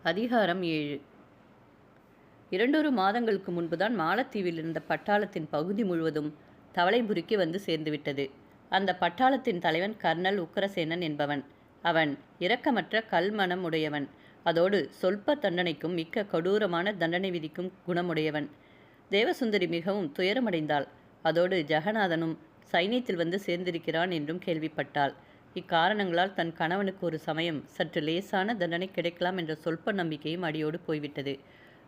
அதிகாரம் 7. 2 மாதங்களுக்கு முன்புதான் மாலத்தீவில் இருந்த பட்டாளத்தின் பகுதி முழுவதும் தவளைபுரிக்கு வந்து சேர்ந்துவிட்டது. அந்த பட்டாளத்தின் தலைவன் கர்னல் உக்கிரசேனன் என்பவன். அவன் இரக்கமற்ற கல்மனம் உடையவன். அதோடு சொல்ப தண்டனைக்கும் மிக்க கொடூரமான தண்டனை விதிக்கும் குணமுடையவன். தேவசுந்தரி மிகவும் துயரமடைந்தாள். அதோடு ஜெகநாதனும் சைனியத்தில் வந்து சேர்ந்திருக்கிறான் என்றும் கேள்விப்பட்டாள். இக்காரணங்களால் தன் கணவனுக்கு ஒரு சமயம் சற்று லேசான தண்டனை கிடைக்கலாம் என்ற சொல்ப நம்பிக்கையும் அடியோடு போய்விட்டது.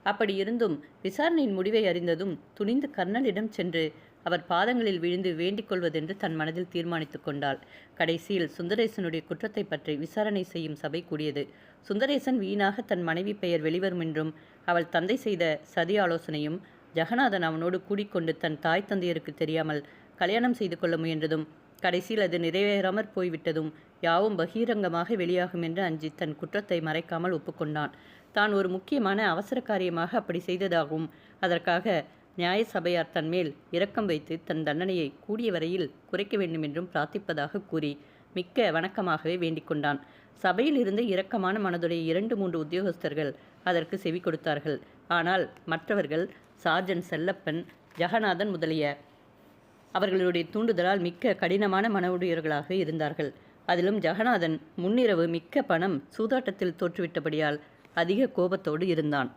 அப்படி இருந்தும் விசாரணையின் முடிவை அறிந்ததும் துணிந்து கர்னலிடம் சென்று அவர் பாதங்களில் விழுந்து வேண்டிக் கொள்வதென்று தன் மனதில் தீர்மானித்து கொண்டாள். கடைசியில் சுந்தரேசனுடைய குற்றத்தை பற்றி விசாரணை செய்யும் சபை கூடியது. சுந்தரேசன் வீணாக தன் மனைவி பெயர் வெளிவரும் என்றும் அவள் தந்தை செய்த சதி ஆலோசனையும் ஜெகநாதன் அவனோடு கூடிக்கொண்டு தன் தாய் தந்தையருக்கு தெரியாமல் கல்யாணம் செய்து கொள்ள முயன்றதும் கடைசியில் அது நிறைவேறாமற் போய்விட்டதும் யாவும் பகிரங்கமாக வெளியாகும் என்று அஞ்சி தன் குற்றத்தை மறைக்காமல் ஒப்புக்கொண்டான். தான் ஒரு முக்கியமான அவசர காரியமாக அப்படி செய்ததாகவும் அதற்காக நியாய சபையார் தன் மேல் இரக்கம் வைத்து தன் தண்டனையை கூடிய வரையில் குறைக்க வேண்டுமென்றும் பிரார்த்திப்பதாக கூறி மிக்க வணக்கமாகவே வேண்டிக் கொண்டான். சபையில் இருந்த இரக்கமான மனதுடைய 2-3 உத்தியோகஸ்தர்கள் அதற்கு செவி கொடுத்தார்கள். ஆனால் மற்றவர்கள் சார்ஜன் செல்லப்பன், ஜெகநாதன் முதலிய அவர்களுடைய தூண்டுதலால் மிக்க கடினமான மனவுடையவர்களாக இருந்தார்கள். அதிலும் ஜெகநாதன் முன்னிரவு மிக்க பணம் சூதாட்டத்தில் தோற்றுவிட்டபடியால் அதிக கோபத்தோடு இருந்தான்.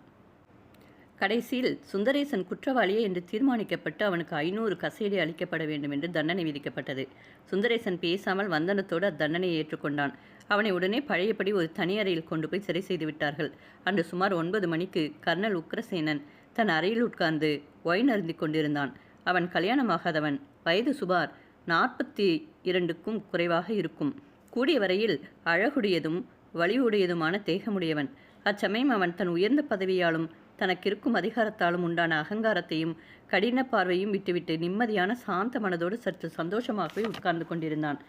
கடைசியில் சுந்தரேசன் குற்றவாளியே என்று தீர்மானிக்கப்பட்டு அவனுக்கு 500 கசையடி அளிக்கப்பட வேண்டும் என்று தண்டனை விதிக்கப்பட்டது. சுந்தரேசன் பேசாமல் வந்தனத்தோடு அத்தண்டனையை ஏற்றுக்கொண்டான். அவனை உடனே பழையபடி ஒரு தனி அறையில் கொண்டு போய் சிறை செய்து விட்டார்கள். அன்று சுமார் 9 மணிக்கு கர்னல் உக்கிரசேனன் தன் அறையில் உட்கார்ந்து ஒயின் அருந்திக் கொண்டிருந்தான். அவன் கல்யாணமாகாதவன். வயது சுமார் 42க்கும் குறைவாக இருக்கும். கூடிய வரையில் அழகுடையதும் வலிவுடையதுமான தேகமுடையவன். அச்சமயம் அவன் தன் உயர்ந்த பதவியாலும் தனக்கிருக்கும் அதிகாரத்தாலும் உண்டான அகங்காரத்தையும் கடின பார்வையும் விட்டுவிட்டு நிம்மதியான சாந்த மனதோடு சற்று சந்தோஷமாகவே உட்கார்ந்து கொண்டிருந்தான்.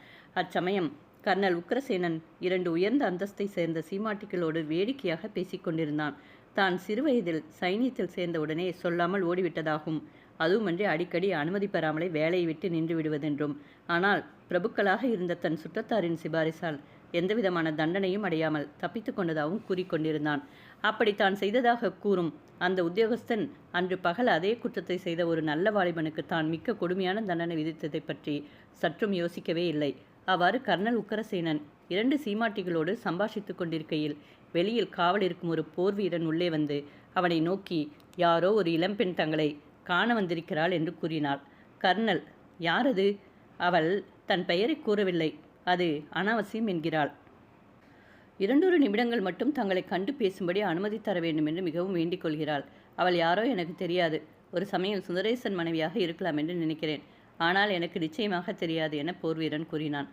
அச்சமயம் கர்னல் உக்கிரசேனன் 2 உயர்ந்த அந்தஸ்தை சேர்ந்த சீமாட்டிகளோடு வேடிக்கையாக பேசிக்கொண்டிருந்தான். தான் சிறுவயதில் சைனியத்தில் சேர்ந்தவுடனே சொல்லாமல் ஓடிவிட்டதாகவும் அதுவுமன்றி அடிக்கடி அனுமதி பெறாமலே வேலையை விட்டு நின்று விடுவதென்றும் ஆனால் பிரபுக்களாக இருந்த தன் சுற்றத்தாரின் சிபாரிசால் எந்தவிதமான தண்டனையும் அடையாமல் தப்பித்து கொண்டதாகவும் கூறிக்கொண்டிருந்தான். அப்படி தான் செய்ததாக கூறும் அந்த உத்தியோகஸ்தன் அன்று பகல் அதே குற்றத்தை செய்த ஒரு நல்ல வாலிபனுக்கு தான் மிக்க கொடுமையான தண்டனை விதித்ததை பற்றி சற்றும் யோசிக்கவே இல்லை. அவ்வாறு கர்னல் உக்கிரசேனன் 2 சீமாட்டிகளோடு சம்பாஷித்து கொண்டிருக்கையில் வெளியில் காவல் இருக்கும் ஒரு போர் வீரன் உள்ளே வந்து அவனை நோக்கி யாரோ ஒரு இளம்பெண் தங்களை காண வந்திருக்கிறாள் என்று கூறினாள். கர்னல், யாரது? அவள் தன் பெயரை கூறவில்லை. அது அனாவசியம் என்கிறாள். 2 நிமிடங்கள் மட்டும் தங்களை கண்டு பேசும்படி அனுமதி தர வேண்டும் என்று மிகவும் வேண்டிக் கொள்கிறாள். அவள் யாரோ எனக்கு தெரியாது. ஒரு சமயம் சுந்தரேசன் மனைவியாக இருக்கலாம் என்று நினைக்கிறேன். ஆனால் எனக்கு நிச்சயமாக தெரியாது என போர்வீரன் கூறினான்.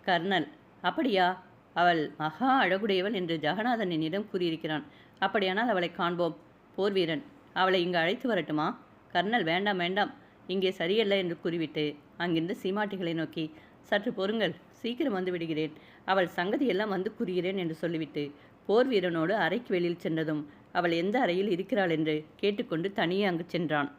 கர்னல், அப்படியா? அவள் மகா அழகுடையவள் என்று ஜெகநாதன் என்னிடம் கூறியிருக்கிறான். அப்படியானால் அவளை காண்போம். போர்வீரன், அவளை இங்கு அழைத்து வரட்டுமா? கர்னல், வேண்டாம் வேண்டாம், இங்கே சரியல்ல என்று கூறிவிட்டு அங்கிருந்து சீமாட்டிகளை நோக்கி சற்று பொறுங்கள், சீக்கிரம் வந்து விடுகிறேன், அவள் சங்கதியெல்லாம் வந்து கூறுகிறேன் என்று சொல்லிவிட்டு போர் வீரனோடு அறைக்கு வெளியில் சென்றதும் அவள் எந்த அறையில் இருக்கிறாள் என்று கேட்டுக்கொண்டு தனியே அங்கு சென்றான்.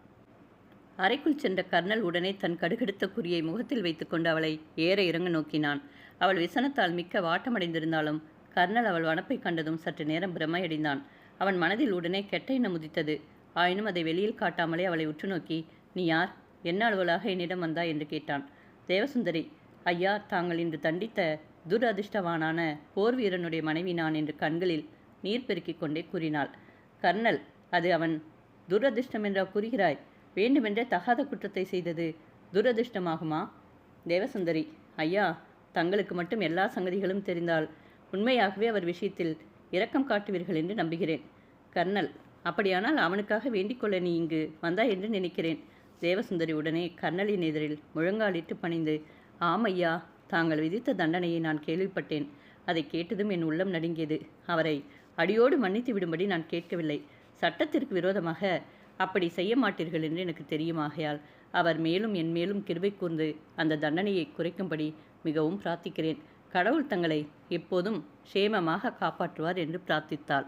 அறைக்குள் சென்ற கர்னல் உடனே தன் கடுகெடுத்த குறியை முகத்தில் வைத்துக்கொண்டு அவளை ஏற இறங்க நோக்கினான். அவள் விசனத்தால் மிக்க வாட்டமடைந்திருந்தாலும் கர்னல் அவள் வனப்பை கண்டதும் சற்று நேரம் பிரமையடைந்தான். அவன் மனதில் உடனே கெட்ட எண்ணம் உதித்தது. ஆயினும் அதை வெளியில் காட்டாமலே அவளை உற்று நோக்கி, நீ யார், என்ன அலுவலாக என்னிடம் வந்தா என்று கேட்டான். தேவசுந்தரி, ஐயா, தாங்கள் இன்று தண்டித்த துரதிர்ஷ்டவானான போர் வீரனுடைய மனைவி நான் என்று கண்களில் நீர் பெருக்கிக் கொண்டே கூறினாள். கர்னல், அது அவன் துரதிர்ஷ்டம் என்றா கூறுகிறாய்? வேண்டுமென்றே தகாத குற்றத்தை செய்தது துரதிர்ஷ்டமாகுமா? தேவசுந்தரி, ஐயா, தங்களுக்கு மட்டும் எல்லா சங்கதிகளும் தெரிந்தால் உண்மையாகவே அவர் விஷயத்தில் இரக்கம் காட்டுவீர்கள் என்று நம்புகிறேன். கர்னல், அப்படியானால் அவனுக்காக வேண்டிக்கொள்ள நீ இங்கு வந்தாய் என்று நினைக்கிறேன். தேவசுந்தரி உடனே கர்னலின் எதிரில் முழங்காலிட்டு பணிந்து, ஆமையா, தாங்கள் விதித்த தண்டனையை நான் கேள்விப்பட்டேன். அதை கேட்டதும் என் உள்ளம் நடுங்கியது. அவரை அடியோடு மன்னித்து விடும்படி நான் கேட்கவில்லை. சட்டத்திற்கு விரோதமாக அப்படி செய்ய மாட்டீர்கள் என்று எனக்கு தெரியுமாகையால் அவர் மேலும் என் மேலும் கிருபை கூர்ந்து அந்த தண்டனையை குறைக்கும்படி மிகவும் பிரார்த்திக்கிறேன். கடவுள் தங்களை எப்போதும் க்ஷேமமாக காப்பாற்றுவார் என்று பிரார்த்தித்தாள்.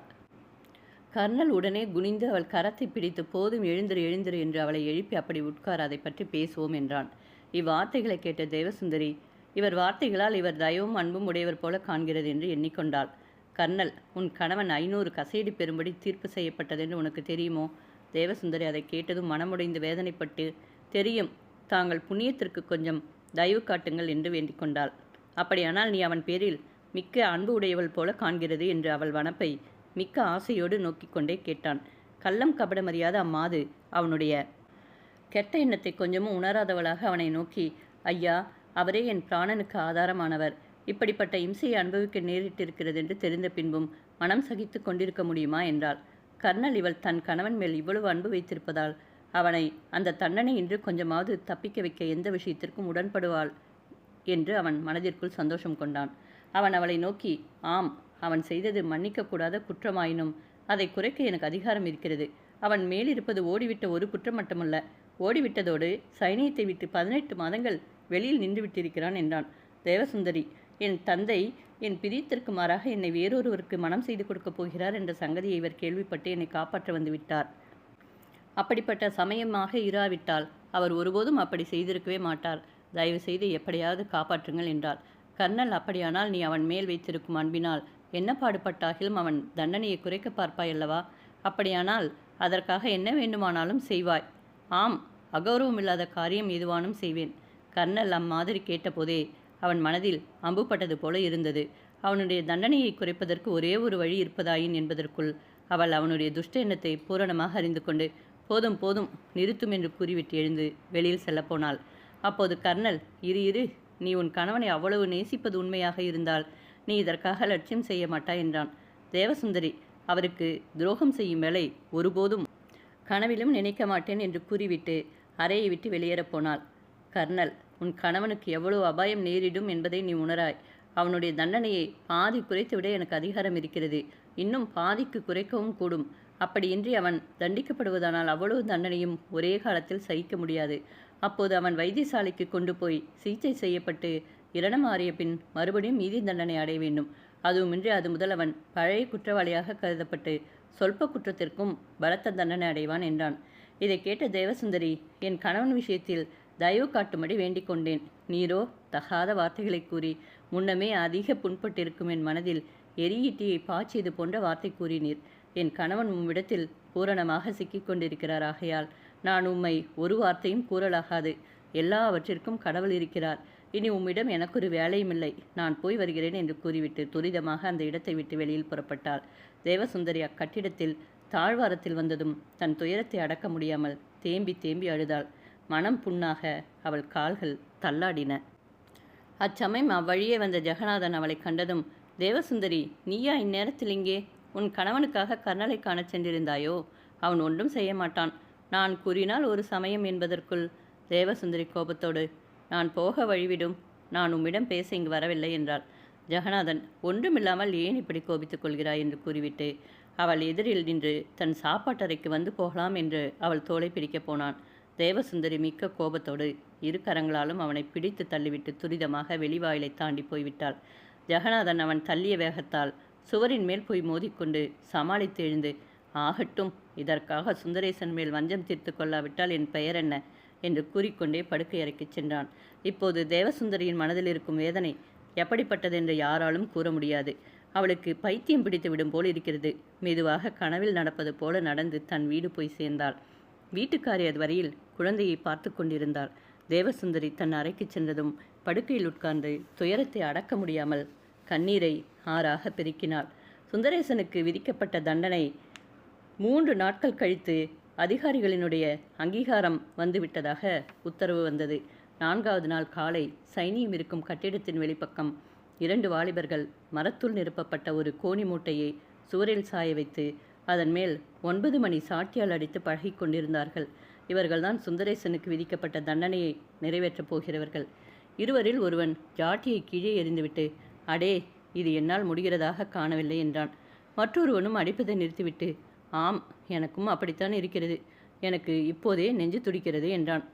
கர்னல் உடனே குனிந்து அவள் கரத்தை பிடித்து, போதும், எழுந்திரு எழுந்திரு என்று அவளை எழுப்பி அப்படி உட்கார், அதை பற்றி பேசுவோம் என்றான். இவ்வார்த்தைகளை கேட்ட தேவசுந்தரி, இவர் வார்த்தைகளால் இவர் தயவும் அன்பும் உடையவர் போல காண்கிறது என்று எண்ணிக்கொண்டாள். கர்னல், உன் கணவன் 500 கசையடி பெறும்படி தீர்ப்பு செய்யப்பட்டதென்று உனக்கு தெரியுமோ? தேவசுந்தரி அதை கேட்டதும் மனமுடைந்து வேதனைப்பட்டு, தெரியும், தாங்கள் புண்ணியத்திற்கு கொஞ்சம் தயவு காட்டுங்கள் என்று வேண்டிக் கொண்டாள். அப்படியானால் நீ அவன் பேரில் மிக்க அன்பு உடையவள் போல காண்கிறது என்று அவள் வனப்பை மிக்க ஆசையோடு நோக்கிக் கொண்டே கேட்டான். கள்ளம் கபடமறியாத அம்மாது அவனுடைய கெட்ட எண்ணத்தை கொஞ்சமும் உணராதவளாக அவனை நோக்கி, ஐயா, அவரே என் பிராணனுக்கு ஆதாரமானவர். இப்படிப்பட்ட இம்சையை அனுபவிக்க நேரிட்டிருக்கிறது என்று தெரிந்த பின்பும் மனம் சகித்து கொண்டிருக்க முடியுமா என்றாள். கர்னல் இவள் தன் கணவன் மேல் இவ்வளவு அன்பு வைத்திருப்பதால் அவனை அந்த தண்டனை இன்று கொஞ்சமாவது தப்பிக்க வைக்க எந்த விஷயத்திற்கும் உடன்படுவாள் என்று அவன் மனதிற்குள் சந்தோஷம் கொண்டான். அவன் அவளை நோக்கி, ஆம், அவன் செய்தது மன்னிக்கக்கூடாத குற்றமாயினும் அதை குறைக்க எனக்கு அதிகாரம் இருக்கிறது. அவன் மேலிருப்பது ஓடிவிட்ட ஒரு குற்றம் மட்டுமல்ல, ஓடிவிட்டதோடு சைனியத்தை விட்டு 18 மாதங்கள் வெளியில் நின்று விட்டிருக்கிறான் என்றான். தேவசுந்தரி, என் தந்தை என் பிரியத்திற்கு மாறாக என்னை வேறொருவருக்கு மனம் செய்து கொடுக்கப் போகிறார் என்ற சங்கதியை இவர் கேள்விப்பட்டு என்னை காப்பாற்ற வந்து விட்டார். அப்படிப்பட்ட சமயமாக இராவிட்டால் அவர் ஒருபோதும் அப்படி செய்திருக்கவே மாட்டார். தயவு செய்து எப்படியாவது காப்பாற்றுங்கள் என்றாள். கர்னல், அப்படியானால் நீ அவன் மேல் வைத்திருக்கும் அன்பினால் என்ன பாடுபட்டாகிலும் அவன் தண்டனையை குறைக்க பார்ப்பாய் அல்லவா? அப்படியானால் அதற்காக என்ன வேண்டுமானாலும் செய்வாய். ஆம், அகௌரவமில்லாத காரியம் எதுவானும் செய்வேன். கர்னல் அம்மாதிரி கேட்டபோதே அவன் மனதில் அம்புப்பட்டது போல இருந்தது. அவனுடைய தண்டனையை குறைப்பதற்கு ஒரே ஒரு வழி இருப்பதாயின் என்பதற்குள் அவள் அவனுடைய துஷ்ட எண்ணத்தை பூரணமாக அறிந்து கொண்டு, போதும் போதும், நிறுத்தும் என்று கூறிவிட்டு எழுந்து வெளியில் செல்லப்போனாள். அப்போது கர்னல், இரு, நீ உன் கணவனை அவ்வளவு நேசிப்பது உண்மையாக இருந்தால் நீ இதற்காக லட்சியம் செய்ய மாட்டாய் என்றான். தேவசுந்தரி, அவருக்கு துரோகம் செய்யும் வேலை ஒருபோதும் கனவிலும் நினைக்க மாட்டேன் என்று கூறிவிட்டு அறையை விட்டு வெளியேறப் போனாள். கர்னல், உன் கணவனுக்கு எவ்வளவு அபாயம் நேரிடும் என்பதை நீ உணராய். அவனுடைய தண்டனையை பாதி குறைத்துவிட எனக்கு அதிகாரம் இருக்கிறது. இன்னும் பாதிக்கு குறைக்கவும் கூடும். அப்படியின்றி அவன் தண்டிக்கப்படுவதானால் அவ்வளவு தண்டனையும் ஒரே காலத்தில் சகிக்க முடியாது. அப்போது அவன் வைத்தியசாலைக்கு கொண்டு போய் சிகிச்சை செய்யப்பட்டு இரணம் ஆறிய பின் மறுபடியும் நீதி தண்டனை அடைய வேண்டும். அதுவுமின்றி அது முதல் அவன் பழைய குற்றவாளியாக கருதப்பட்டு சொல்ப குற்றத்திற்கும் பலத்த தண்டனை அடைவான் என்றான். இதை கேட்ட தேவசுந்தரி, என் கணவன் விஷயத்தில் தயவு காட்டும்படி வேண்டிக் கொண்டேன். நீரோ தகாத வார்த்தைகளை கூறி முன்னமே அதிக புண்பட்டிருக்கும் என் மனதில் எரியீட்டியை பாய்ச்சியது போன்ற வார்த்தை கூறினீர். என் கணவன் உம்மிடத்தில் பூரணமாக சிக்கிக் கொண்டிருக்கிறார். ஆகையால் நான் உம்மை ஒரு வார்த்தையும் கூறலாகாது. எல்லாவற்றிற்கும் கடவுள் இருக்கிறார். இனி உம்மிடம் எனக்கொரு வேலையுமில்லை. நான் போய் வருகிறேன் என்று கூறிவிட்டு துரிதமாக அந்த இடத்தை விட்டு வெளியில் புறப்பட்டாள். தேவசுந்தரி அக்கட்டிடத்தில் தாழ்வாரத்தில் வந்ததும் தன் துயரத்தை அடக்க முடியாமல் தேம்பி தேம்பி அழுதாள். மனம் புண்ணாக அவள் கால்கள் தள்ளாடின. அச்சமயம் அவ்வழியே வந்த ஜெகநாதன் அவளை கண்டதும், தேவசுந்தரி, நீயா இந்நேரத்தில் இங்கே? உன் கணவனுக்காக கர்னலை காணச் சென்றிருந்தாயோ? அவன் ஒன்றும் செய்ய மாட்டான். நான் கூறினால் ஒரு சமயம் என்பதற்குள். தேவசுந்தரி கோபத்தோடு, நான் போக வழிவிடும். நான் உம்மிடம் பேச இங்கு வரவில்லை என்றாள். ஜெகநாதன், ஒன்றுமில்லாமல் ஏன் இப்படி கோபித்துக் கொள்கிறாய் என்று கூறிவிட்டு அவள் எதிரில் நின்று தன் சாப்பாட்டறைக்கு வந்து போகலாம் என்று அவள் தோளை பிடிக்கப் போனான். தேவசுந்தரி மிக்க கோபத்தோடு இரு கரங்களாலும் அவனை பிடித்து தள்ளிவிட்டு துரிதமாக வெளிவாயிலை தாண்டி போய்விட்டாள். ஜெகநாதன் அவன் தள்ளிய வேகத்தால் சுவரின் மேல் போய் மோதிக்கொண்டு சமாளித்து எழுந்து, ஆகட்டும், இதற்காக சுந்தரேசன் மேல் வஞ்சம் தீர்த்து கொள்ளாவிட்டால் என் பெயர் என்ன என்று கூறிக்கொண்டே படுக்கை அறைக்குச் சென்றான். இப்போது தேவசுந்தரியின் மனதில் இருக்கும் வேதனை எப்படிப்பட்டதென்று யாராலும் கூற முடியாது. அவளுக்கு பைத்தியம் பிடித்து விடும் போல் இருக்கிறது. மெதுவாக கனவில் நடப்பது போல நடந்து தன் வீடு போய் சேர்ந்தாள். வீட்டுக்காரி அதுவரையில் குழந்தையை பார்த்து கொண்டிருந்தாள். தேவசுந்தரி தன் அறைக்கு சென்றதும் படுக்கையில் உட்கார்ந்து துயரத்தை அடக்க முடியாமல் கண்ணீரை ஆறாக பெருக்கினாள். சுந்தரேசனுக்கு விதிக்கப்பட்ட தண்டனை 3 நாட்கள் கழித்து அதிகாரிகளினுடைய அங்கீகாரம் வந்துவிட்டதாக உத்தரவு வந்தது. 4வது நாள் காலை சைனியம் இருக்கும் கட்டிடத்தின் வெளிப்பக்கம் 2 வாலிபர்கள் மரத்துள் நிரப்பப்பட்ட ஒரு கோணி மூட்டையை சுவரில் சாய வைத்து அதன் மேல் 9 மணி சாட்டியால் அடித்து பழகி கொண்டிருந்தார்கள். இவர்கள்தான் சுந்தரேசனுக்கு விதிக்கப்பட்ட தண்டனையை நிறைவேற்றப் போகிறவர்கள். இருவரில் ஒருவன் ஜாட்டியை கீழே எறிந்துவிட்டு, அடே, இது என்னால் முடிகிறதாக காணவில்லை என்றான். மற்றொருவனும் அடிப்பதை நிறுத்திவிட்டு, ஆம், எனக்கும் அப்படித்தான் இருக்கிறது. எனக்கு இப்போதே நெஞ்சு துடிக்கிறது என்றான்.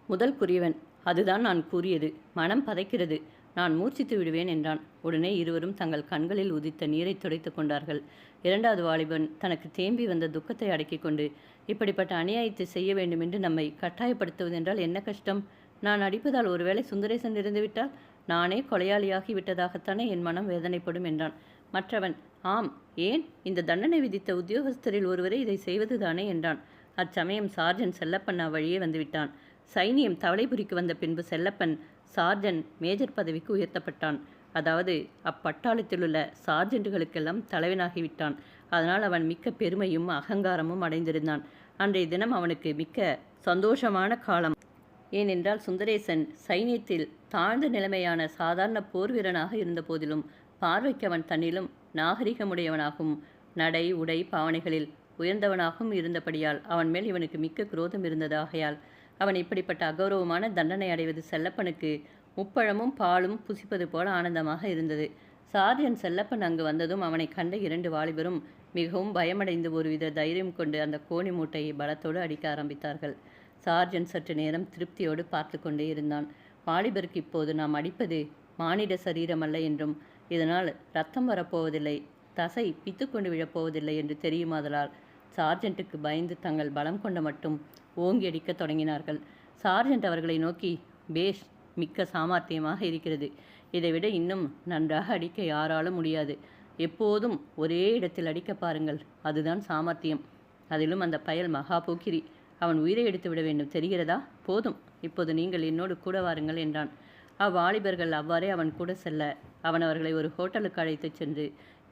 முதல் குறியவன், அதுதான் நான் கூறியது. மனம் பதைக்கிறது. நான் மூர்ச்சித்து விடுவேன் என்றான். உடனே இருவரும் தங்கள் கண்களில் உதித்த நீரை துடைத்து கொண்டார்கள். 2வது வாலிபன் தனக்கு தேம்பி வந்த துக்கத்தை அடக்கிக் கொண்டு, இப்படிப்பட்ட அநியாயத்தை செய்ய வேண்டுமென்று நம்மை கட்டாயப்படுத்துவதென்றால் என்ன கஷ்டம்? நான் அடிப்பதால் ஒருவேளை சுந்தரேசன் இருந்துவிட்டால் நானே கொலையாளியாகி விட்டதாகத்தானே என் மனம் வேதனைப்படும் என்றான். மற்றவன், ஆம், ஏன், இந்த தண்டனை விதித்த உத்தியோகஸ்தரில் ஒருவரே இதை செய்வதுதானே என்றான். அச்சமயம் சார்ஜன் செல்லப்பன் அவ்வழியே வந்துவிட்டான். சைனியம் தவளைபுரிக்கு வந்த பின்பு செல்லப்பன் சார்ஜன் மேஜர் பதவிக்கு உயர்த்தப்பட்டான். அதாவது அப்பட்டாளத்திலுள்ள சார்ஜென்ட்டுகளுக்கெல்லாம் தலைவனாகிவிட்டான். அதனால் அவன் மிக்க பெருமையும் அகங்காரமும் அடைந்திருந்தான். அன்றைய தினம் அவனுக்கு மிக்க சந்தோஷமான காலம். ஏனென்றால் சுந்தரேசன் சைனியத்தில் தாழ்ந்த நிலைமையான சாதாரண போர் வீரனாக இருந்த போதிலும் பார்வைக்கு அவன் தன்னிலும் நாகரிகமுடையவனாகவும் நடை உடை பாவனைகளில் உயர்ந்தவனாகவும் இருந்தபடியால் அவன் மேல் இவனுக்கு மிக்க குரோதம் இருந்ததாகையால் அவன் இப்படிப்பட்ட அகௌரவமான தண்டனை அடைவது செல்லப்பனுக்கு முப்பழமும் பாலும் புசிப்பது போல ஆனந்தமாக இருந்தது. சார்ஜன் செல்லப்பன் அங்கு வந்ததும் அவனை கண்ட 2 வாலிபரும் மிகவும் பயமடைந்து ஒருவித தைரியம் கொண்டு அந்த கோணி மூட்டையை பலத்தோடு அடிக்க ஆரம்பித்தார்கள். சார்ஜன் சற்று நேரம் திருப்தியோடு பார்த்து கொண்டே இருந்தான். வாலிபருக்கு இப்போது நாம் அடிப்பது மானிட சரீரமல்ல என்றும் இதனால் ரத்தம் வரப்போவதில்லை, தசை பித்து கொண்டு விழப்போவதில்லை என்று தெரியுமாதலால் சார்ஜென்ட்டுக்கு பயந்து தங்கள் பலம் கொண்ட மட்டும் ஓங்கி அடிக்கத் தொடங்கினார்கள். சார்ஜென்ட் அவர்களை நோக்கி, பேஷ், மிக்க சாமர்த்தியமாக இருக்கிறது. இதைவிட இன்னும் நன்றாக அடிக்க யாராலும் முடியாது. எப்போதும் ஒரே இடத்தில் அடிக்க பாருங்கள், அதுதான் சாமர்த்தியம். அதிலும் அந்த பயல் மகா போக்கிரி, அவன் உயிரை எடுத்து விட வேண்டும், தெரிகிறதா? போதும், இப்போது நீங்கள் என்னோடு கூட வாருங்கள் என்றான். அவ்வாலிபர்கள் அவ்வாறே அவன் கூட செல்ல அவன் அவர்களை ஒரு ஹோட்டலுக்கு அழைத்துச் சென்று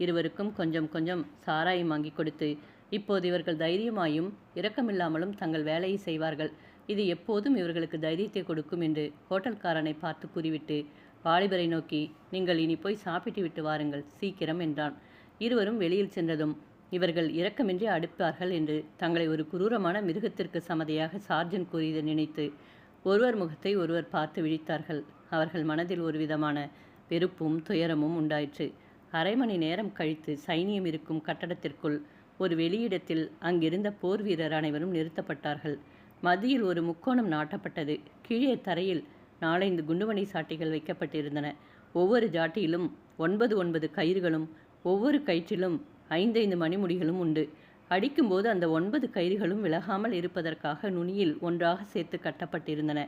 இருவருக்கும் கொஞ்சம் கொஞ்சம் சாராயம் வாங்கி கொடுத்து, இப்போது இவர்கள் தைரியமாயும் இரக்கமில்லாமலும் தங்கள் வேலையை செய்வார்கள், இது எப்போதும் இவர்களுக்கு தைரியத்தை கொடுக்கும் என்று ஹோட்டல்காரனை பார்த்து கூறிவிட்டு வாலிபரை நோக்கி, நீங்கள் இனி போய் சாப்பிட்டு விட்டு வாருங்கள், சீக்கிரம் என்றான். இருவரும் வெளியில் சென்றதும் இவர்கள் இரக்கமின்றி அடுப்பார்கள் என்று தங்களை ஒரு குரூரமான மிருகத்திற்கு சமதையாக சார்ஜன் கூறியதை நினைத்து ஒருவர் முகத்தை ஒருவர் பார்த்து விழித்தார்கள். அவர்கள் மனதில் ஒரு விதமான வெறுப்பும் துயரமும் உண்டாயிற்று. அரை மணி நேரம் கழித்து சைனியம் இருக்கும் கட்டடத்திற்குள் ஒரு வெளியிடத்தில் அங்கிருந்த போர் வீரர் அனைவரும் நிறுத்தப்பட்டார்கள். மத்தியில் ஒரு முக்கோணம் நாட்டப்பட்டது. கீழே தரையில் 4-5 குண்டுமணி சாட்டிகள் வைக்கப்பட்டிருந்தன. ஒவ்வொரு ஜாட்டியிலும் 9 கயிறுகளும் ஒவ்வொரு கயிற்றிலும் 5 மணிமுடிகளும் உண்டு. அடிக்கும்போது அந்த 9 கயிறுகளும் விலகாமல் இருப்பதற்காக நுனியில் ஒன்றாக சேர்த்து கட்டப்பட்டிருந்தன.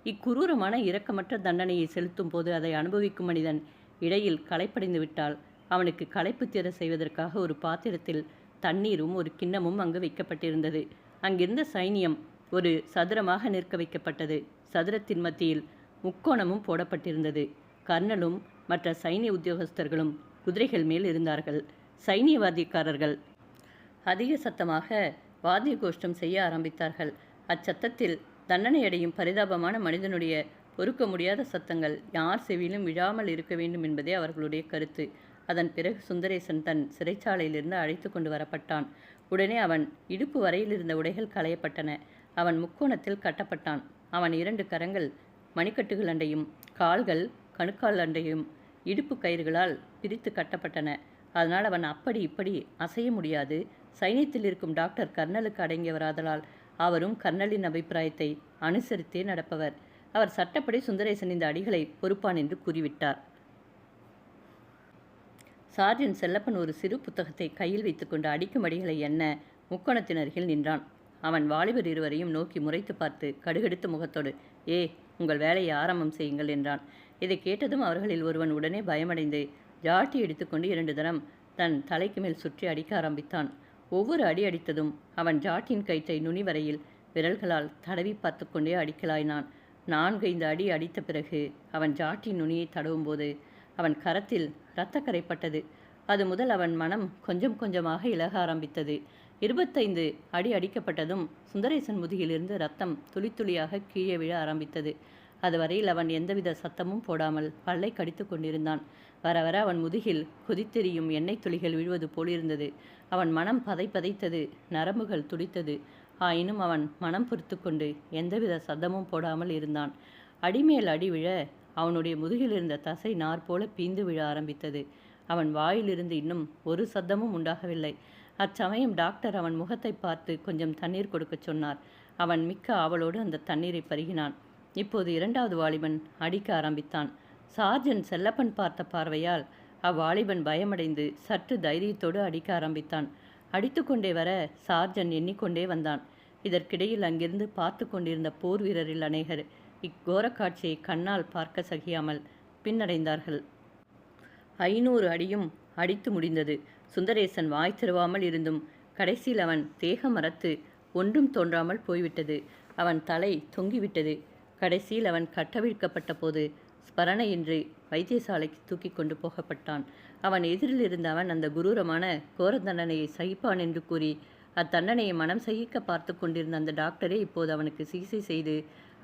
இக்குரூரமான இரக்கமற்ற தண்டனையை செலுத்தும் போது அதை அனுபவிக்கும் மனிதன் இடையில் களைப்படைந்து விட்டால் அவனுக்கு களைப்பு தீர செய்வதற்காக ஒரு பாத்திரத்தில் தண்ணீரும் ஒரு கிண்ணமும் அங்கு வைக்கப்பட்டிருந்தது. அங்கிருந்த சைனியம் ஒரு சதுரமாக நிற்க வைக்கப்பட்டது. சதுரத்தின் மத்தியில் முக்கோணமும் போடப்பட்டிருந்தது. கர்னலும் மற்ற சைனிய உத்தியோகஸ்தர்களும் குதிரைகள் மேல் இருந்தார்கள். சைனியவாதிக்காரர்கள் அதிக சத்தமாக வாத்திய கோஷ்டம் செய்ய ஆரம்பித்தார்கள். அச்சத்தத்தில் தண்டனை அடையும் பரிதாபமான மனிதனுடைய பொறுக்க முடியாத சத்தங்கள் யார் செவியிலும் விழாமல் இருக்க வேண்டும் என்பதே அவர்களுடைய கருத்து. அதன் பிறகு சுந்தரேசன் தன் சிறைச்சாலையிலிருந்து அழைத்து கொண்டு வரப்பட்டான். உடனே அவன் இடுப்பு வரையில் இருந்த உடைகள் களையப்பட்டன. அவன் முக்கோணத்தில் கட்டப்பட்டான். அவன் 2 கரங்கள் மணிக்கட்டுகள் அண்டையும் கால்கள் கணுக்கால் அண்டையும் இடுப்பு கயிறுகளால் பிரித்து கட்டப்பட்டன. அதனால் அவன் அப்படி இப்படி அசைய முடியாது. சைனியத்தில் இருக்கும் டாக்டர் கர்னலுக்கு அடங்கியவராதலால் அவரும் கர்னலின் அபிப்பிராயத்தை அனுசரித்தே நடப்பவர். அவர் சட்டப்படி சுந்தரேசன் இந்த அடிகளை பொறுப்பான் என்று கூறிவிட்டார். சார்ஜன் செல்லப்பன் ஒரு சிறு புத்தகத்தை கையில் வைத்துக்கொண்டு அடிக்கும் அடிகளை எண்ண முக்கோணத்தின் அருகில் நின்றான். அவன் வாலிபர் இருவரையும் நோக்கி முறைத்து பார்த்து கடுகெடுத்த முகத்தோடு, உங்கள் வேலையை ஆரம்பம் செய்யுங்கள் என்றான். இதை கேட்டதும் அவர்களில் ஒருவன் உடனே பயமடைந்து ஜாட்டி எடுத்துக்கொண்டு 2 தரம் தன் தலைக்கு மேல் சுற்றி அடிக்க ஆரம்பித்தான். ஒவ்வொரு அடி அடித்ததும் அவன் ஜாட்டின் கயிற்றை நுனி வரையில் விரல்களால் தடவி பார்த்து கொண்டே அடிக்கலாயினான். 4-5 அடி அடித்த பிறகு அவன் ஜாட்டின் நுனியை தடவும் போது அவன் கரத்தில் இரத்தக்கரைப்பட்டது. அது முதல் அவன் மனம் கொஞ்சம் கொஞ்சமாக இலக ஆரம்பித்தது. 25 அடி அடிக்கப்பட்டதும் சுந்தரேசன் முதுகிலிருந்து ரத்தம் துளி துளியாக கீழே விழ ஆரம்பித்தது. அதுவரையில் அவன் எந்தவித சத்தமும் போடாமல் பல்லை கடித்து கொண்டிருந்தான். வர வர அவன் முதுகில் கொதித்தெறியும் எண்ணெய் துளிகள் விழுவது போலிருந்தது. அவன் மனம் பதைத்தது, நரம்புகள் துடித்தது. ஆயினும் அவன் மனம் பொறுத்து கொண்டு எந்தவித சத்தமும் போடாமல் இருந்தான். அடிமேல் அடி விழ அவனுடைய முதுகில் இருந்த தசை நார் போல பீந்து விழ ஆரம்பித்தது. அவன் வாயிலிருந்து இன்னும் ஒரு சத்தமும் உண்டாகவில்லை. அச்சமயம் டாக்டர் அவன் முகத்தை பார்த்து கொஞ்சம் தண்ணீர் கொடுக்கச் சொன்னார். அவன் மிக்க ஆவலோடு அந்த தண்ணீரை பருகினான். இப்போது 2வது வாலிபன் அடிக்க ஆரம்பித்தான். சார்ஜன் செல்லப்பன் பார்த்த பார்வையால் அவ்வாலிபன் பயமடைந்து சற்று தைரியத்தோடு அடிக்க ஆரம்பித்தான். அடித்து கொண்டே வர சார்ஜன் எண்ணிக்கொண்டே வந்தான். இதற்கிடையில் அங்கிருந்து பார்த்து கொண்டிருந்த போர் வீரரில் அநேகர் இக்கோர காட்சியை கண்ணால் பார்க்க சகியாமல் பின்னடைந்தார்கள். 500 அடியும் அடித்து முடிந்தது. சுந்தரேசன் வாய் திறவாமல் இருந்தும் கடைசியில் அவன் தேகம் மரத்து ஒன்றும் தோன்றாமல் போய்விட்டது. அவன் தலை தொங்கிவிட்டது. கடைசியில் அவன் கட்டவிழ்க்கப்பட்ட போது ஸ்மரணையின்றி வைத்தியசாலைக்கு தூக்கி கொண்டு போகப்பட்டான். அவன் எதிரில் இருந்த அவன் அந்த குரூரமான கோர தண்டனையை சகிப்பான் என்று கூறி அத்தண்டனையை மனம் சகிக்க பார்த்து கொண்டிருந்த அந்த டாக்டரே இப்போது அவனுக்கு சிகிச்சை செய்து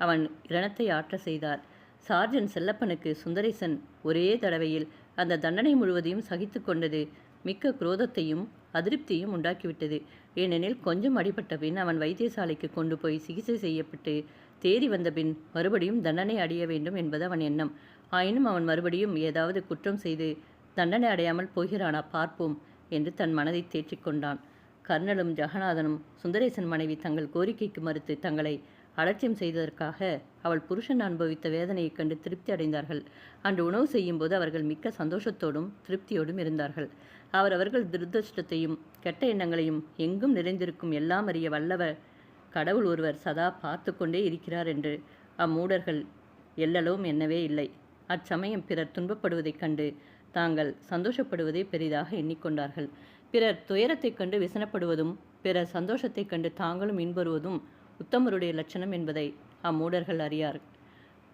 அவன் இரணத்தை ஆற்ற செய்தார். சார்ஜன் செல்லப்பனுக்கு சுந்தரேசன் ஒரே தடவையில் அந்த தண்டனை முழுவதையும் சகித்து கொண்டது மிக்க குரோதத்தையும் அதிருப்தியையும் உண்டாக்கிவிட்டது. ஏனெனில் கொஞ்சம் அடிபட்ட பின் அவன் வைத்தியசாலைக்கு கொண்டு போய் சிகிச்சை செய்யப்பட்டு தேறி வந்த பின் மறுபடியும் தண்டனை அடைய வேண்டும் என்பது அவன் எண்ணம். ஆயினும் அவன் மறுபடியும் ஏதாவது குற்றம் செய்து தண்டனை அடையாமல் போகிறானா பார்ப்போம் என்று தன் மனதை தேற்றிக்கொண்டான். கர்னலும் ஜெகநாதனும் சுந்தரேசன் மனைவி தங்கள் கோரிக்கைக்கு மறுத்து தங்களை அலட்சியம் செய்ததற்காக அவள் புருஷன் அனுபவித்த வேதனையைக் கண்டு திருப்தி அடைந்தார்கள். அன்று உணவு செய்யும்போது அவர்கள் மிக்க சந்தோஷத்தோடும் திருப்தியோடும் இருந்தார்கள். அவரவர்கள் துரதிருஷ்டத்தையும் கெட்ட எண்ணங்களையும் எங்கும் நிறைந்திருக்கும் எல்லாம் அறிய வல்லவர் கடவுள் ஒருவர் சதா பார்த்து கொண்டே இருக்கிறார் என்று அம்மூடர்கள் எல்லளவும் எண்ணவே இல்லை. அச்சமயம் பிறர் துன்பப்படுவதைக் கண்டு தாங்கள் சந்தோஷப்படுவதை பெரிதாக எண்ணிக்கொண்டார்கள். பிறர் துயரத்தைக் கண்டு விசனப்படுவதும் பிறர் சந்தோஷத்தைக் கண்டு தாங்களும் இன்பறுவதும் உத்தமருடைய லட்சணம் என்பதை அம்மூடர்கள் அறியார்.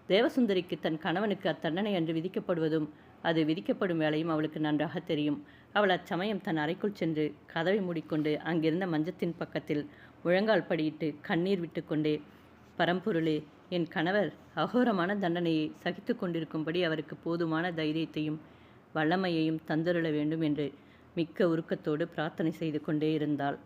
தேவசுந்தரிக்கு தன் கணவனுக்கு அத்தண்டனை அன்று விதிக்கப்படுவதும் அது விதிக்கப்படும் வேளையும் அவளுக்கு நன்றாக தெரியும். அவள் அச்சமயம் தன் அறைக்குள் சென்று கதவை மூடிக்கொண்டு அங்கிருந்த மஞ்சத்தின் பக்கத்தில் முழங்கால் படியிட்டு கண்ணீர் விட்டு கொண்டே, பரம்பொருளே, என் கணவர் அகோரமான தண்டனையை சகித்து கொண்டிருக்கும்படி அவருக்கு போதுமான தைரியத்தையும் வல்லமையையும் தந்தருள வேண்டும் என்று மிக்க உருக்கத்தோடு பிரார்த்தனை செய்து கொண்டே இருந்தாள்.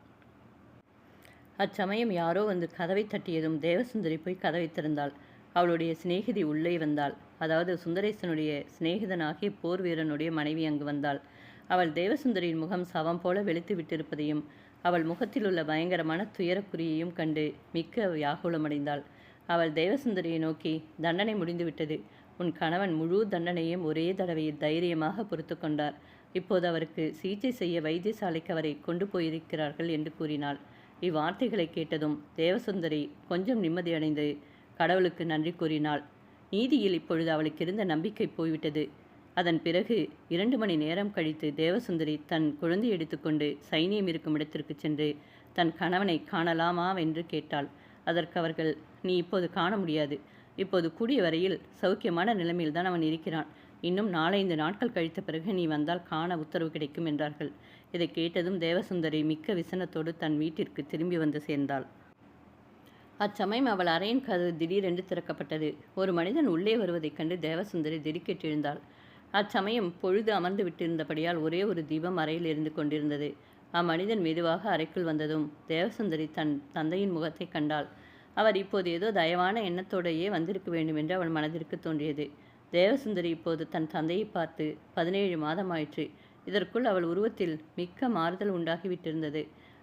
அச்சமயம் யாரோ வந்து கதவை தட்டியதும் தேவசுந்தரி போய் கதவை திறந்தாள். அவளுடைய சிநேகிதி உள்ளே வந்தாள். அதாவது சுந்தரேசனுடைய சிநேகிதனாகிய போர் வீரனுடைய மனைவி அங்கு வந்தாள். அவள் தேவசுந்தரியின் முகம் சவம் போல வெளுத்து விட்டிருப்பதையும் அவள் முகத்தில் உள்ள பயங்கரமான துயரக்குறியையும் கண்டு மிக்க வியாகுலமடைந்தாள். அவள் தேவசுந்தரியை நோக்கி, தண்டனை முடிந்துவிட்டது. உன் கணவன் முழு தண்டனையும் ஒரே தடவையில் தைரியமாக பொறுத்து கொண்டார். இப்போது அவருக்கு சிகிச்சை செய்ய வைத்தியசாலைக்கு அவரை கொண்டு போயிருக்கிறார்கள் என்று கூறினாள். இவ்வார்த்தைகளை கேட்டதும் தேவசுந்தரி கொஞ்சம் நிம்மதியடைந்து கடவுளுக்கு நன்றி கூறினாள். நீதியில் இப்பொழுது அவளுக்கு இருந்த நம்பிக்கை போய்விட்டது. அதன் பிறகு 2 மணி நேரம் கழித்து தேவசுந்தரி தன் குழந்தை எடுத்துக்கொண்டு சைனியம் இருக்கும் இடத்திற்கு சென்று தன் கணவனை காணலாமா என்று கேட்டாள். அதற்கு அவர்கள், நீ இப்போது காண முடியாது. இப்போது கூடிய வரையில் சௌக்கியமான நிலைமையில்தான் அவன் இருக்கிறான். இன்னும் 4-5 நாட்கள் கழித்த பிறகு நீ வந்தால் காண உத்தரவு கிடைக்கும் என்றார்கள். இதை கேட்டதும் தேவசுந்தரி மிக்க விசனத்தோடு தன் வீட்டிற்கு திரும்பி வந்து சேர்ந்தாள். அச்சமயம் அவள் அறையின் கதவு திடீரென்று திறக்கப்பட்டது. ஒரு மனிதன் உள்ளே வருவதைக் கண்டு தேவசுந்தரி திடுக்கிட்டெழுந்தாள். அச்சமயம் பொழுது அமர்ந்து விட்டிருந்தபடியால் ஒரே ஒரு தீபம் அறையில் எரிந்து கொண்டிருந்தது. அம்மனிதன் மெதுவாக அறைக்குள் வந்ததும் தேவசுந்தரி தன் தந்தையின் முகத்தை கண்டாள். அவர் இப்போது ஏதோ தயவான எண்ணத்தோடையே வந்திருக்க வேண்டும் என்று அவள் மனதிற்கு தோன்றியது. தேவசுந்தரி இப்போது தன் தந்தையை பார்த்து 17 மாதமாயிற்று. இதற்குள் அவள் உருவத்தில் மிக்க மாறுதல் உண்டாகிவிட்டிருந்தது.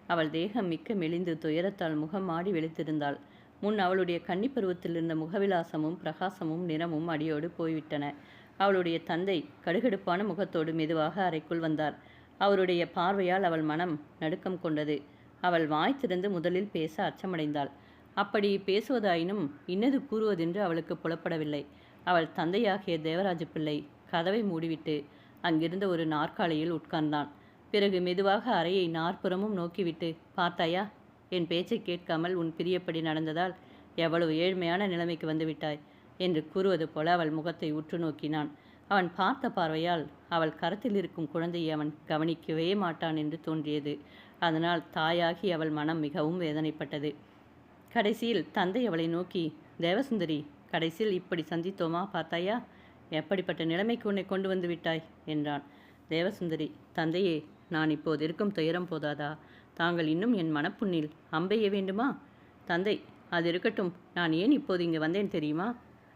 அவள் தேகம் மிக்க மெலிந்து துயரத்தால் முகம் மாடி வெளுத்திருந்தாள். முன் அவளுடைய கன்னி பருவத்தில் இருந்த முகவிலாசமும் பிரகாசமும் நிறமும் அடியோடு போய்விட்டன. அவளுடைய தந்தை கடுகடுப்பான முகத்தோடு மெதுவாக அறைக்குள் வந்தார். அவருடைய பார்வையால் அவள் மனம் நடுக்கம் கொண்டது. அவள் வாய் திறந்து முதலில் பேச அச்சமடைந்தாள். அப்படி பேசுவதாயினும் இன்னது கூறுவதென்று அவளுக்கு புலப்படவில்லை. அவள் தந்தையாகிய தேவராஜ பிள்ளை கதவை மூடிவிட்டு அங்கிருந்த ஒரு நாற்காலியில் உட்கார்ந்தான். பிறகு மெதுவாக அறையை நாற்புறமும் நோக்கிவிட்டு, பார்த்தாயா, என் பேச்சை கேட்காமல் உன் பிரியப்படி நடந்ததால் எவ்வளவு ஏழ்மையான நிலைமைக்கு வந்துவிட்டாய் என்று கூறுவது போல அவள் முகத்தை உற்று நோக்கினான். அவன் பார்த்த பார்வையால் அவள் கரத்தில் இருக்கும் குழந்தையை அவன் கவனிக்கவே மாட்டான் என்று தோன்றியது. அதனால் தாயாகி அவள் மனம் மிகவும் வேதனைப்பட்டது. கடைசியில் தந்தை அவளை நோக்கி, தேவசுந்தரி, கடைசியில் இப்படி சந்தித்தோமா, பார்த்தாயா, எப்படிப்பட்ட நிலைமைக்கு உன்னை கொண்டு வந்து விட்டாய் என்றான். தேவசுந்தரி, தந்தையே, நான் இப்போது இருக்கும் துயரம் போதாதா? தாங்கள் இன்னும் என் மனப்புண்ணில் அம்பெய்ய வேண்டுமா? தந்தை, அது இருக்கட்டும், நான் ஏன் இப்போது இங்கு வந்தேன் தெரியுமா?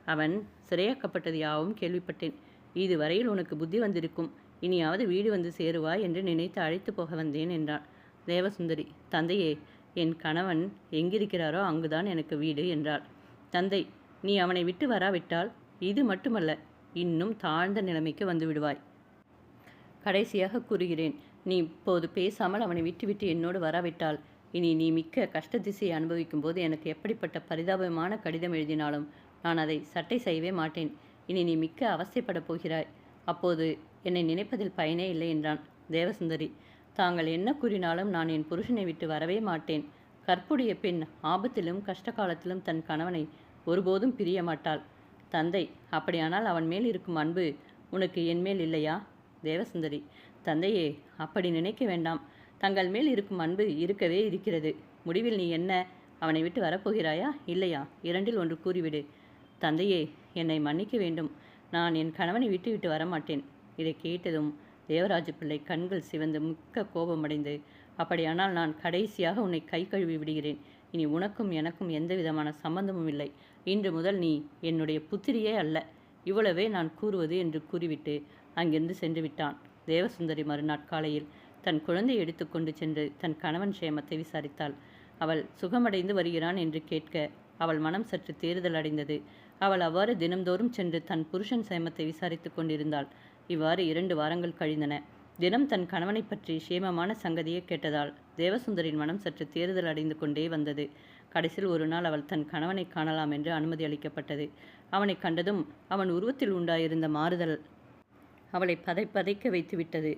அவன் சிறையாக்கப்பட்டது யாவும் கேள்விப்பட்டேன். இதுவரையில் உனக்கு புத்தி வந்திருக்கும். இனியாவது வீடு வந்து சேருவாய் என்று நினைத்து அழைத்து போக வந்தேன் என்றான். தேவசுந்தரி, தந்தையே, என் கணவன் எங்கிருக்கிறாரோ அங்குதான் எனக்கு வீடு என்றாள். தந்தை, நீ அவனை விட்டு வராவிட்டால் இது மட்டுமல்ல, இன்னும் தாழ்ந்த நிலைமைக்கு வந்து விடுவாய். கடைசியாக கூறுகிறேன், நீ இப்போது பேசாமல் அவனை விட்டுவிட்டு என்னோடு வராவிட்டால் இனி நீ மிக்க கஷ்ட திசையை அனுபவிக்கும் போது எனக்கு எப்படிப்பட்ட பரிதாபமான கடிதம் எழுதினாலும் நான் அதை சட்டை செய்யவே மாட்டேன். இனி நீ மிக்க அவஸ்தைப்படப் போகிறாய். அப்போது என்னை நினைப்பதில் பயனே இல்லை என்றான். தேவசுந்தரி, தாங்கள் என்ன கூறினாலும் நான் என் புருஷனை விட்டு வரவே மாட்டேன். கற்புடைய பெண் ஆபத்திலும் கஷ்ட காலத்திலும் தன் கணவனை ஒருபோதும் பிரிய மாட்டாள். தந்தை, அப்படியானால் அவன் மேல் இருக்கும் அன்பு உனக்கு என் மேல் இல்லையா? தேவசுந்தரி, தந்தையே, அப்படி நினைக்க வேண்டாம். தங்கள் மேல் இருக்கும் அன்பு இருக்கவே இருக்கிறது. முடிவில் நீ என்ன அவனை விட்டு வரப்போகிறாயா இல்லையா? இரண்டில் ஒன்று கூறிவிடு. தந்தையே, என்னை மன்னிக்க வேண்டும். நான் என் கணவனை விட்டு வரமாட்டேன். இதை கேட்டதும் தேவராஜ பிள்ளை கண்கள் சிவந்து மிக்க கோபமடைந்து, அப்படியானால் நான் கடைசியாக உன்னை கை கழுவி விடுகிறேன். இனி உனக்கும் எனக்கும் எந்த விதமான சம்பந்தமும் இல்லை. இன்று முதல் நீ என்னுடைய புத்திரியே அல்ல. இவ்வளவே நான் கூறுவது என்று கூறிவிட்டு அங்கிருந்து சென்று விட்டான். தேவசுந்தரி மறுநாட்காலையில் தன் குழந்தையை எடுத்துக்கொண்டு சென்று தன் கணவன் சேமத்தை விசாரித்தாள். அவள் சுகமடைந்து வருகிறான் என்று கேட்க அவள் மனம் சற்று தேறுதல் அடைந்தது. அவள் அவ்வாறு தினம்தோறும் சென்று தன் புருஷன் சேமத்தை விசாரித்து கொண்டிருந்தாள். இவ்வாறு 2 வாரங்கள் கழிந்தன. தினம் தன் கணவனை பற்றி சேமமான சங்கதியை கேட்டதால் தேவசுந்தரின் மனம் சற்று தேறுதல் அடைந்து கொண்டே வந்தது. கடைசியில் ஒரு நாள் அவள் தன் கணவனை காணலாம் என்று அனுமதி அளிக்கப்பட்டது. அவனை கண்டதும் அவன் உருவத்தில் உண்டாயிருந்த மாறுதல் அவளை பதைக்க வைத்து விட்டது.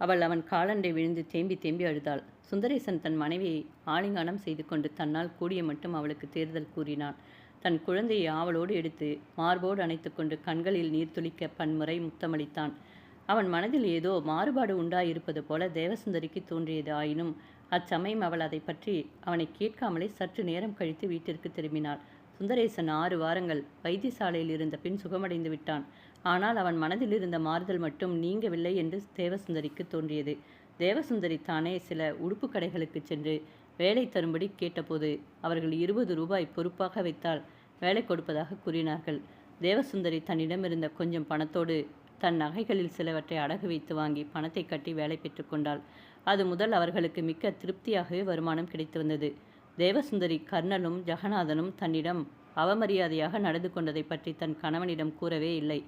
அவள் அவன் காலண்டை விழுந்து தேம்பி தேம்பி அழுதாள். சுந்தரேசன் தன் மனைவியை ஆலிங்கானம் செய்து கொண்டு தன்னால் கூடிய மட்டும் அவளுக்கு தேறுதல் கூறினான். தன் குழந்தையை ஆவலோடு எடுத்து மார்போடு அணைத்து கொண்டு கண்களில் நீர் துளிக்க பன்முறை முத்தமளித்தான். அவன் மனதில் ஏதோ மாறுபாடு உண்டாயிருப்பது போல தேவசுந்தரிக்கு தோன்றியது. ஆயினும் அச்சமயம் அவள் அதை பற்றி அவனை கேட்காமலே சற்று நேரம் கழித்து வீட்டிற்கு திரும்பினாள். சுந்தரேசன் 6 வாரங்கள் வைத்தியசாலையில் இருந்த பின் சுகமடைந்து விட்டான். ஆனால் அவன் மனதில் இருந்த மாறுதல் மட்டும் நீங்கவில்லை என்று தேவசுந்தரிக்கு தோன்றியது. தேவசுந்தரி தானே சில உடுப்பு கடைகளுக்கு சென்று வேலை தரும்படி கேட்டபோது அவர்கள் 20 ரூபாய் பொறுப்பாக வைத்தால் வேலை கொடுப்பதாக கூறினார்கள். தேவசுந்தரி தன்னிடமிருந்த கொஞ்சம் பணத்தோடு தன் நகைகளில் சிலவற்றை அடகு வைத்து வாங்கி பணத்தை கட்டி வேலை பெற்றுக்கொண்டாள். அது முதல் அவர்களுக்கு மிக்க திருப்தியாகவே வருமானம் கிடைத்து வந்தது. தேவசுந்தரி கர்ணனும் ஜெகநாதனும் தன்னிடம் அவமரியாதையாக நடந்து கொண்டதை பற்றி தன் கணவனிடம் கூறவே இல்லை.